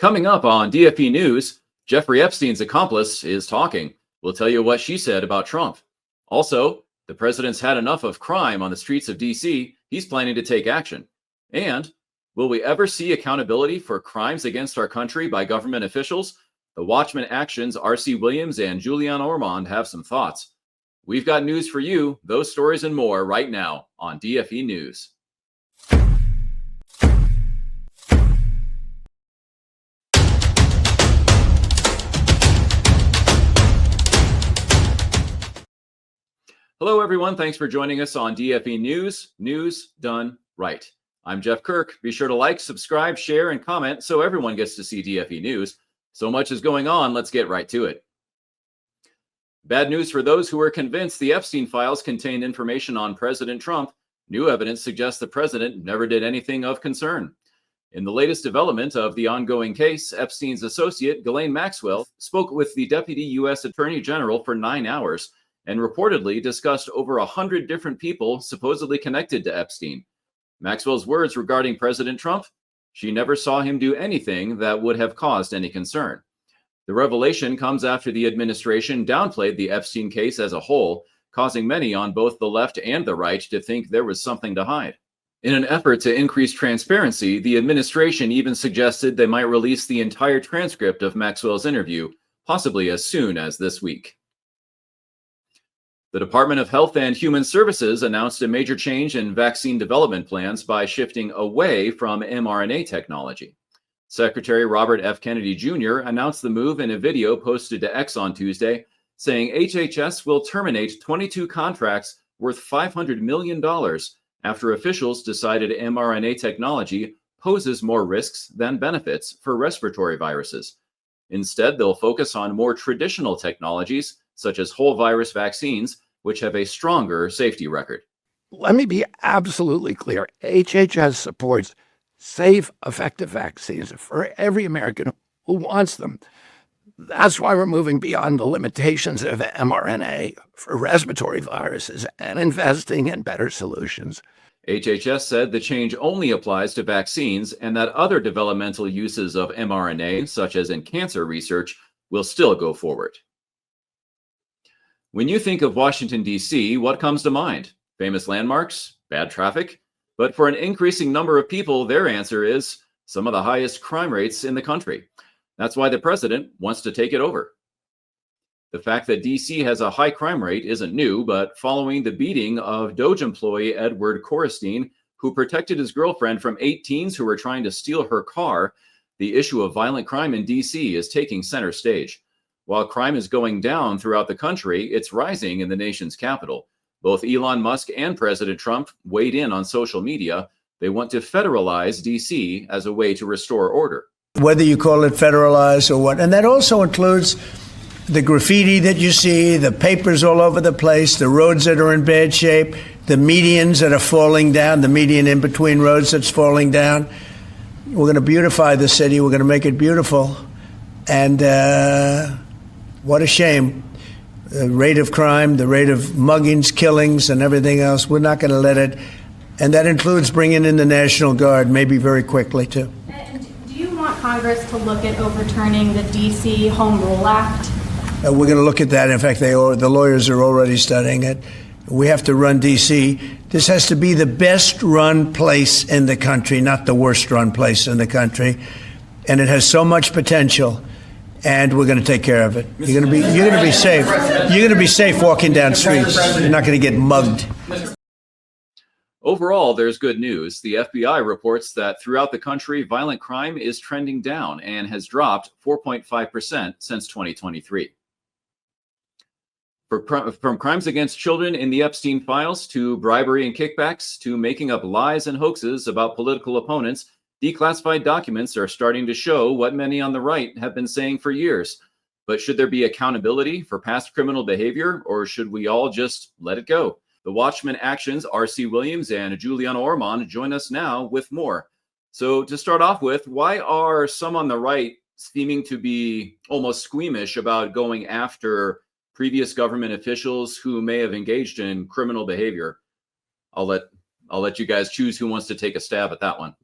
Coming up on DFE News, Jeffrey Epstein's accomplice is talking. We'll tell you what she said about Trump. Also, the president's had enough of crime on the streets of DC. He's planning to take action. And will we ever see accountability for crimes against our country by government officials? The Watchmen actions, R.C. Williams and Julianna Ormond have some thoughts. We've got news for you, those stories and more right now on DFE News. Hello, everyone. Thanks for joining us on DFE News. News done right. I'm Jeff Kirk. Be sure to like, subscribe, share, and comment so everyone gets to see DFE News. So much is going on. Let's get right to it. Bad news for those who are convinced the Epstein Files contained information on President Trump. New evidence suggests the president never did anything of concern. In the latest development of the ongoing case, Epstein's associate, Ghislaine Maxwell, spoke with the Deputy U.S. Attorney General for 9 hours and reportedly discussed over 100 different people supposedly connected to Epstein. Maxwell's words regarding President Trump: she never saw him do anything that would have caused any concern. The revelation comes after the administration downplayed the Epstein case as a whole, causing many on both the left and the right to think there was something to hide. In an effort to increase transparency, the administration even suggested they might release the entire transcript of Maxwell's interview, possibly as soon as this week. The Department of Health and Human Services announced a major change in vaccine development plans by shifting away from mRNA technology. Secretary Robert F. Kennedy Jr. announced the move in a video posted to X on Tuesday, saying HHS will terminate 22 contracts worth $500 million after officials decided mRNA technology poses more risks than benefits for respiratory viruses. Instead, they'll focus on more traditional technologies, such as whole virus vaccines, which have a stronger safety record. Let me be absolutely clear. HHS supports safe, effective vaccines for every American who wants them. That's why we're moving beyond the limitations of mRNA for respiratory viruses and investing in better solutions. HHS said the change only applies to vaccines and that other developmental uses of mRNA, such as in cancer research, will still go forward. When you think of Washington, D.C., what comes to mind? Famous landmarks? Bad traffic? But for an increasing number of people, their answer is some of the highest crime rates in the country. That's why the president wants to take it over. The fact that D.C. has a high crime rate isn't new, but following the beating of Doge employee Edward Corstein, who protected his girlfriend from 8 teens who were trying to steal her car, the issue of violent crime in D.C. is taking center stage. While crime is going down throughout the country, it's rising in the nation's capital. Both Elon Musk and President Trump weighed in on social media. They want to federalize D.C. as a way to restore order. Whether you call it federalized or what, and that also includes the graffiti that you see, the papers all over the place, the roads that are in bad shape, the medians that are falling down, the median in between roads that's falling down. We're going to beautify the city. We're going to make it beautiful. And what a shame. The rate of crime, the rate of muggings, killings, and everything else, we're not going to let it. And that includes bringing in the National Guard, maybe very quickly, too. And do you want Congress to look at overturning the D.C. Home Rule Act? We're going to look at that. In fact, the lawyers are already studying it. We have to run D.C. This has to be the best run place in the country, not the worst run place in the country. And it has so much potential. And we're going to take care of it. You're going to be safe. You're going to be safe walking down streets. You're not going to get mugged. Overall, there's good news. The FBI reports that throughout the country, violent crime is trending down and has dropped 4.5% since 2023. From crimes against children in the Epstein Files to bribery and kickbacks to making up lies and hoaxes about political opponents, declassified documents are starting to show what many on the right have been saying for years. But should there be accountability for past criminal behavior, or should we all just let it go? The Watchmen actions, R.C. Williams and Julianna Ormond join us now with more. So to start off with, why are some on the right seeming to be almost squeamish about going after previous government officials who may have engaged in criminal behavior? I'll let you guys choose who wants to take a stab at that one.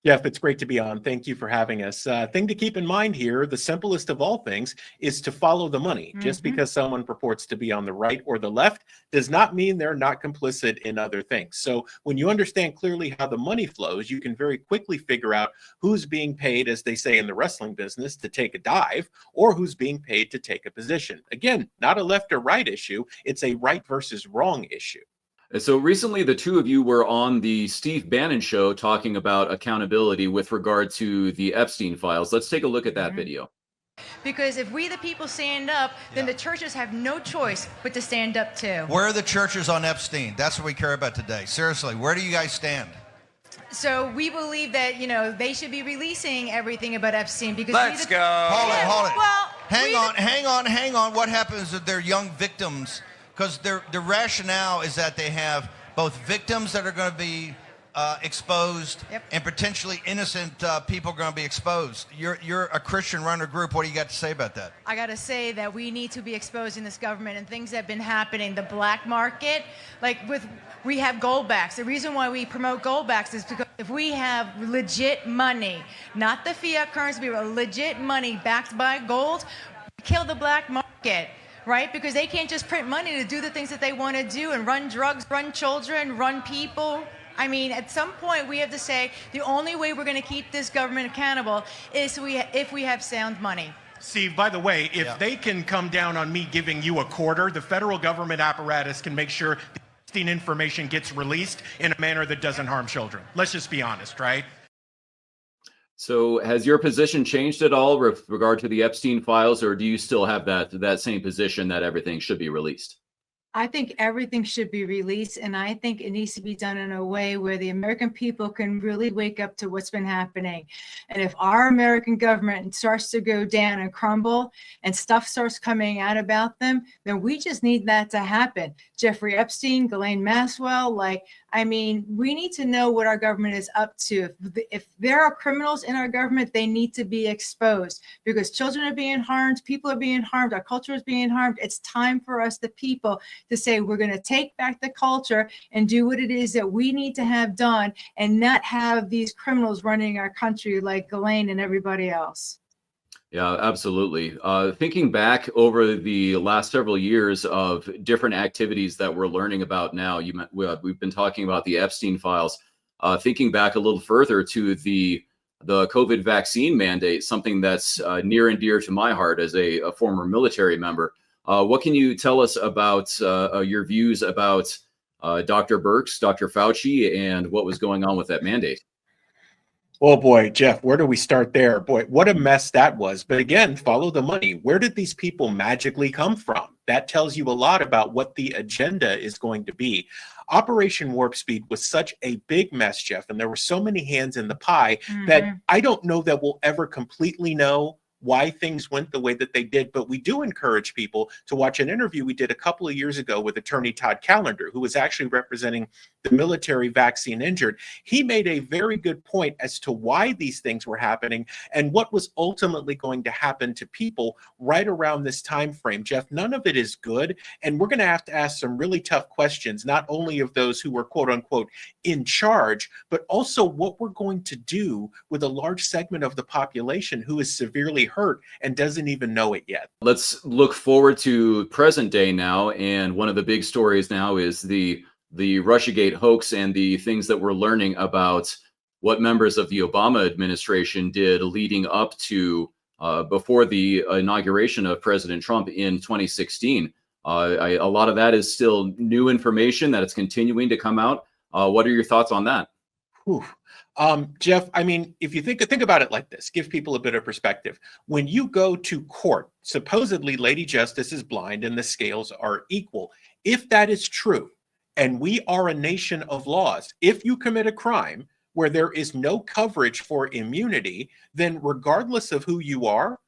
Jeff, it's great to be on. Thank you for having us. Thing to keep in mind here, the simplest of all things is to follow the money. Just because someone purports to be on the right or the left does not mean they're not complicit in other things. So when you understand clearly how the money flows, you can very quickly figure out who's being paid, as they say in the wrestling business, to take a dive, or who's being paid to take a position. Again, not a left or right issue. It's a right versus wrong issue. So recently, the two of you were on the Steve Bannon show talking about accountability with regard to the Epstein Files. Let's take a look at that video. Because if we the people stand up, then the churches have no choice but to stand up too. Where are the churches on Epstein? That's what we care about today. Seriously, where do you guys stand? So we believe that, they should be releasing everything about Epstein because Let's go. Hold it. Well, hang on. What happens if they're young victims? Because the rationale is that they have both victims that are going to be exposed, and potentially innocent people are going to be exposed. You're a Christian runner group. What do you got to say about that? I got to say that we need to be exposing this government and things that have been happening. The black market, we have gold backs. The reason why we promote gold backs is because if we have legit money, not the fiat currency, but legit money backed by gold, kill the black market. Right? Because they can't just print money to do the things that they want to do and run drugs, run children, run people. I mean, at some point we have to say the only way we're going to keep this government accountable is if we have sound money. Steve, by the way, if they can come down on me giving you a quarter, the federal government apparatus can make sure the Epstein information gets released in a manner that doesn't harm children. Let's just be honest, right? So has your position changed at all with regard to the Epstein Files, or do you still have that same position that everything should be released? I think everything should be released, and I think it needs to be done in a way where the American people can really wake up to what's been happening. And if our American government starts to go down and crumble and stuff starts coming out about them, then we just need that to happen. Jeffrey Epstein, Ghislaine Maxwell, we need to know what our government is up to. If there are criminals in our government, they need to be exposed because children are being harmed, people are being harmed, our culture is being harmed. It's time for us, the people, to say we're going to take back the culture and do what it is that we need to have done and not have these criminals running our country like Ghislaine and everybody else. Yeah, absolutely. Thinking back over the last several years of different activities that we're learning about now, we've been talking about the Epstein Files. Thinking back a little further to the COVID vaccine mandate, something that's near and dear to my heart as a former military member. What can you tell us about your views about Dr. Birx, Dr. Fauci, and what was going on with that mandate? Oh boy, Jeff, where do we start there? Boy, what a mess that was. But again, follow the money. Where did these people magically come from? That tells you a lot about what the agenda is going to be. Operation Warp Speed was such a big mess, Jeff, and there were so many hands in the pie that I don't know that we'll ever completely know why things went the way that they did, but we do encourage people to watch an interview we did a couple of years ago with attorney Todd Callender, who was actually representing the military vaccine injured. He made a very good point as to why these things were happening and what was ultimately going to happen to people right around this time frame. Jeff, none of it is good, and we're going to have to ask some really tough questions, not only of those who were quote unquote in charge, but also what we're going to do with a large segment of the population who is severely hurt and doesn't even know it yet. Let's look forward to present day now, and one of the big stories now is the Russiagate hoax and the things that we're learning about what members of the Obama administration did leading up to before the inauguration of President Trump in 2016. A lot of that is still new information that is continuing to come out. What are your thoughts on that? Jeff, I mean, if you think about it like this, give people a bit of perspective. When you go to court, supposedly Lady Justice is blind and the scales are equal. If that is true, and we are a nation of laws, if you commit a crime where there is no coverage for immunity, then regardless of who you are,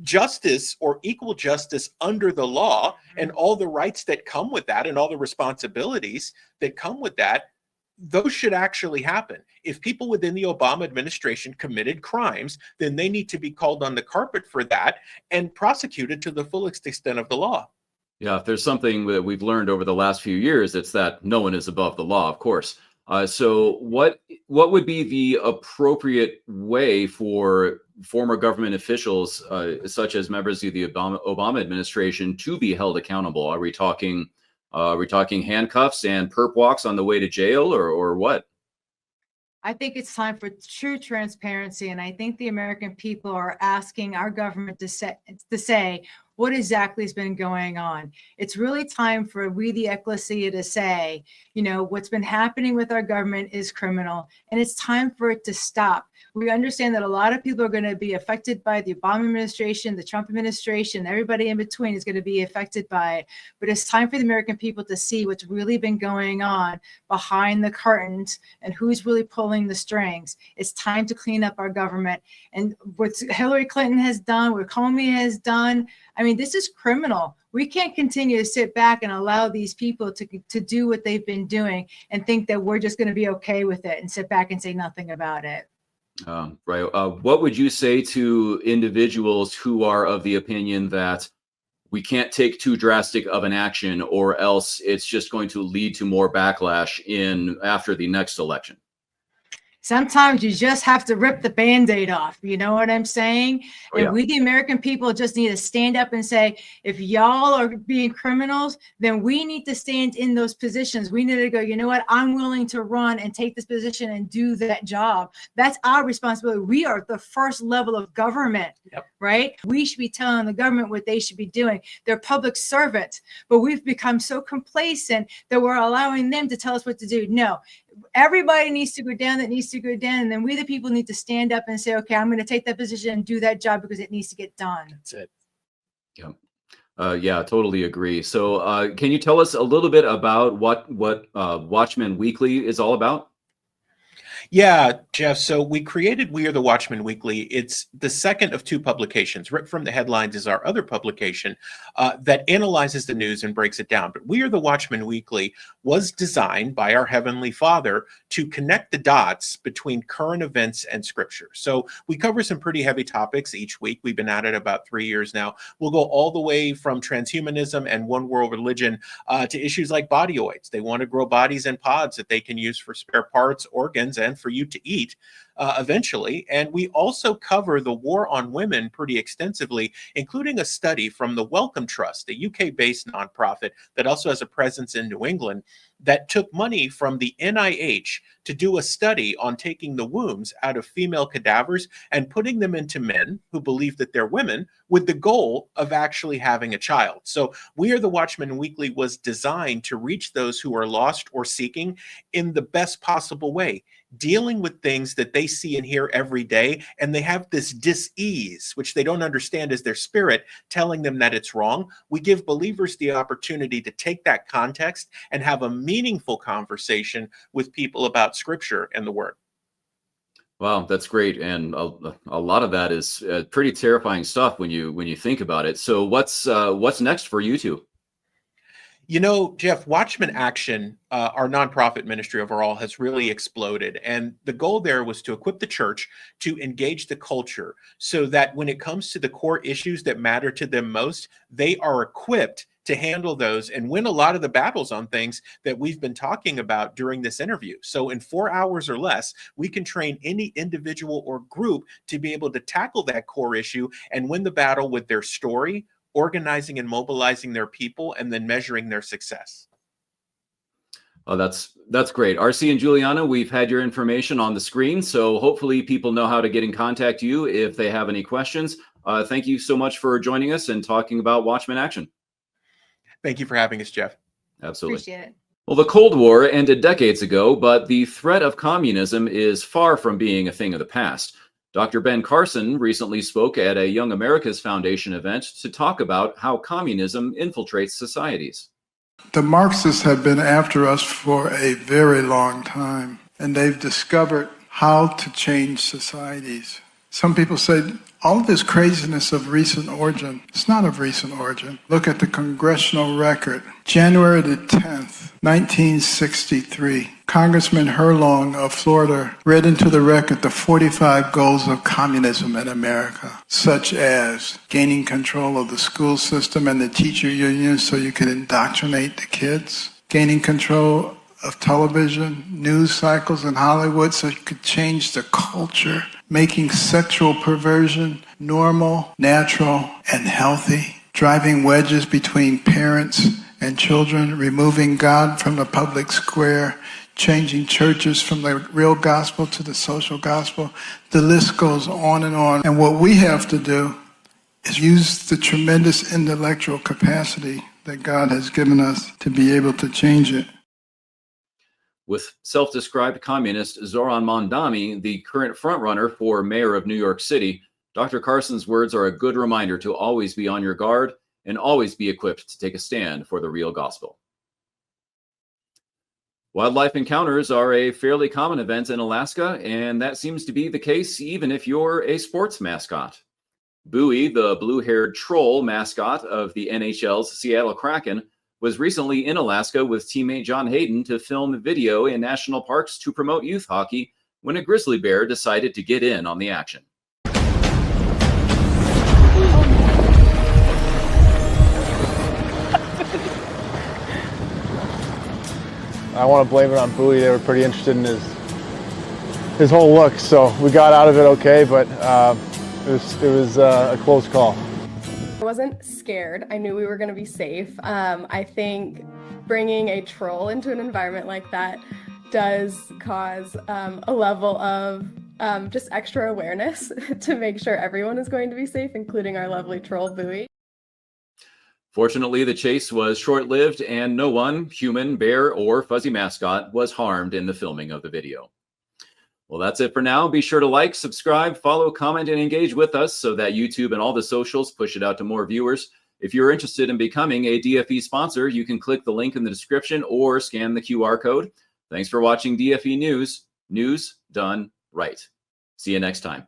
justice or equal justice under the law and all the rights that come with that and all the responsibilities that come with that, those should actually happen. If people within the Obama administration committed crimes, then they need to be called on the carpet for that and prosecuted to the fullest extent of the law. Yeah, if there's something that we've learned over the last few years, it's that no one is above the law, of course. So what would be the appropriate way for former government officials, such as members of the Obama administration, to be held accountable? Are we talking handcuffs and perp walks on the way to jail, or what? I think it's time for true transparency, and I think the American people are asking our government to say what exactly has been going on. It's really time for we, the ecclesia, to say, what's been happening with our government is criminal, and it's time for it to stop. We understand that a lot of people are going to be affected by the Obama administration, the Trump administration, everybody in between is going to be affected by it. But it's time for the American people to see what's really been going on behind the curtains and who's really pulling the strings. It's time to clean up our government. And what Hillary Clinton has done, what Comey has done, this is criminal. We can't continue to sit back and allow these people to do what they've been doing and think that we're just going to be okay with it and sit back and say nothing about it. Right. What would you say to individuals who are of the opinion that we can't take too drastic of an action, or else it's just going to lead to more backlash after the next election? Sometimes you just have to rip the Band-Aid off. You know what I'm saying? Oh, yeah. And we, the American people, just need to stand up and say, if y'all are being criminals, then we need to stand in those positions. We need to go, you know what? I'm willing to run and take this position and do that job. That's our responsibility. We are the first level of government, right? We should be telling the government what they should be doing. They're public servants, but we've become so complacent that we're allowing them to tell us what to do. No. Everybody needs to go down that needs to go down. And then we, the people, need to stand up and say, okay, I'm going to take that position and do that job because it needs to get done. That's it. Yeah, totally agree. So can you tell us a little bit about what Watchmen Weekly is all about? Yeah, Jeff. So we created We Are the Watchmen Weekly. It's the second of two publications. Ripped from the Headlines is our other publication that analyzes the news and breaks it down. But We Are the Watchmen Weekly was designed by our Heavenly Father to connect the dots between current events and Scripture. So we cover some pretty heavy topics each week. We've been at it about 3 years now. We'll go all the way from transhumanism and one world religion to issues like bodyoids. They want to grow bodies in pods that they can use for spare parts, organs, and for you to eat eventually. And we also cover the war on women pretty extensively, including a study from the Wellcome Trust, a UK-based nonprofit that also has a presence in New England, that took money from the NIH to do a study on taking the wombs out of female cadavers and putting them into men who believe that they're women, with the goal of actually having a child. So We Are the Watchmen Weekly was designed to reach those who are lost or seeking in the best possible way, dealing with things that they see and hear every day, and they have this dis-ease, which they don't understand is their spirit telling them that it's wrong. We give believers the opportunity to take that context and have a meaningful conversation with people about Scripture and the Word. Wow, that's great, and a lot of that is pretty terrifying stuff when you think about it. So what's next for you two? You know, Jeff, Watchmen Action, our nonprofit ministry overall, has really exploded. And the goal there was to equip the church to engage the culture so that when it comes to the core issues that matter to them most, they are equipped to handle those and win a lot of the battles on things that we've been talking about during this interview. So in 4 hours or less, we can train any individual or group to be able to tackle that core issue and win the battle with their story, organizing and mobilizing their people, and then measuring their success. Oh, that's great. RC and Julianna, we've had your information on the screen, so hopefully people know how to get in contact you if they have any questions. Thank you so much for joining us and talking about Watchmen Action. Thank you for having us, Jeff. Absolutely. Appreciate it. Well, the Cold War ended decades ago, but the threat of communism is far from being a thing of the past. Dr. Ben Carson recently spoke at a Young America's Foundation event to talk about how communism infiltrates societies. The Marxists have been after us for a very long time, and they've discovered how to change societies. Some people say all of this craziness of recent origin. It's not of recent origin. Look at the congressional record. January the 10th, 1963, Congressman Herlong of Florida read into the record the 45 goals of communism in America, such as gaining control of the school system and the teacher unions so you could indoctrinate the kids, gaining control of television, news cycles in Hollywood so it could change the culture, making sexual perversion normal, natural, and healthy, driving wedges between parents and children, removing God from the public square, changing churches from the real gospel to the social gospel. The list goes on. And what we have to do is use the tremendous intellectual capacity that God has given us to be able to change it. With self-described communist Zoran Mondani, the current frontrunner for mayor of New York City, Dr. Carson's words are a good reminder to always be on your guard and always be equipped to take a stand for the real gospel. Wildlife encounters are a fairly common event in Alaska, and that seems to be the case even if you're a sports mascot. Bowie, the blue-haired troll mascot of the NHL's Seattle Kraken, was recently in Alaska with teammate John Hayden to film a video in national parks to promote youth hockey when a grizzly bear decided to get in on the action. I want to blame it on Bowie. They were pretty interested in his whole look, so we got out of it okay, but it was a close call. I wasn't scared. I knew we were going to be safe. I think bringing a troll into an environment like that does cause a level of just extra awareness to make sure everyone is going to be safe, including our lovely troll, Bowie. Fortunately, the chase was short-lived and no one, human, bear, or fuzzy mascot, was harmed in the filming of the video. Well, that's it for now. Be sure to like, subscribe, follow, comment, and engage with us so that YouTube and all the socials push it out to more viewers. If you're interested in becoming a DFE sponsor, you can click the link in the description or scan the QR code. Thanks for watching DFE News. News done right. See you next time.